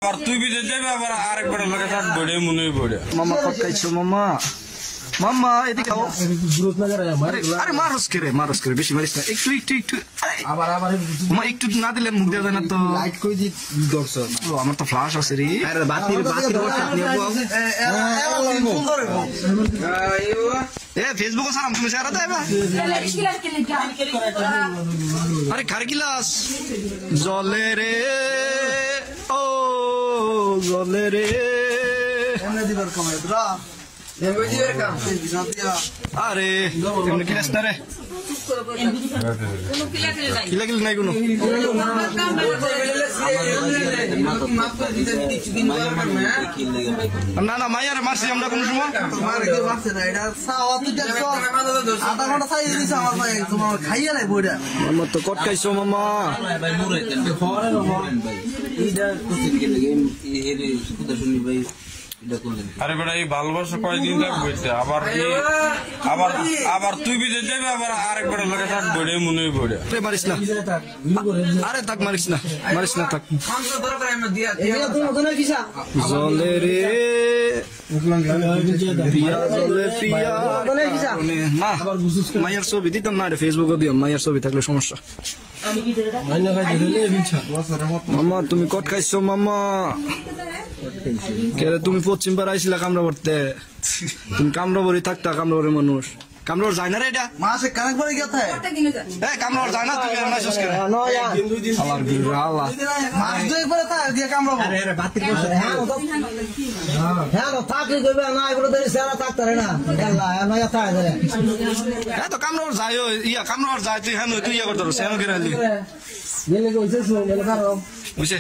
আর তুই বিদেশ যাবে আবার আরেকবার লোকে থাক বড়ে মনে বড়ে মামা কইছো মামা মামা এদিকে আও আরে মারস করে বেশি মারিস না একটু আবার মামা একটু না দিলে মুখ দেওয়া যায় না তো লাইট কই দি দর্শ ও আমার তো ফ্ল্যাশ আছে রে আরে বাতির কথা আপনি সুন্দর এ ফেসবুকে সালাম তুমি সারা দেবা আরে খারকিলাস জলে রে ও জলে রে এমনে দিবার কামাই ব্রা এমনে দিবার কাম আরে এমনে কি রাস্তা রে কিলা নাই কোনো না না মাইয়ারে মারছি আমরা কোন সময় মারছে না এটা সাওয়া তুই দেখছো আধা ঘন্টা চাই দিছ আমার ভাই তোমার খাইয়া নাই বইটা মামা তো কট খাইছো মামা ভাই মুরে কেন খরে ভাই এইটা কুচিত কে লাগে এর কথা শুনি ভাই আরে বেটা এই ভালোবাসা কয়দিন থাকবে আবার তুই বিদেশ যাবে আবার আরেকবার লোকে থাক বড়ে মনে বড়ে মারিস না আরে তাক মারিস না তাক জলে রে না মায়ের ছবি দিতাম না ফেসবুকে দিও মায়ের ছবি থাকলে সমস্যা মামা তুমি কট খাইছো মামা তুমি পশ্চিম পাড়া আইসিলা কামড়া পড়তে তুমি কামড়া বড়ি থাকতা কামড়া বড়ি মানুষ কামড়া যায় না রে এটা মাসে কানেক পড়ে গেছে এ কামড়া যায় না তুমি না সুস্কে আল্লাহর বিরু আল্লাহ মাস দুই পরে তা দিয়ে কামড়া আরে আরে বাতির করছে হ্যাঁ তো থাকি কইবে না এগুলো দেরি সারা থাকতে রে না আল্লাহ না কথা রে হ্যাঁ তো কামড়া যায় ইয়া কামড়া যায় তুই হ্যাঁ তুই ইয়া করতে সেন করে আলি মেলে কইছিস মেলে কারো বুঝে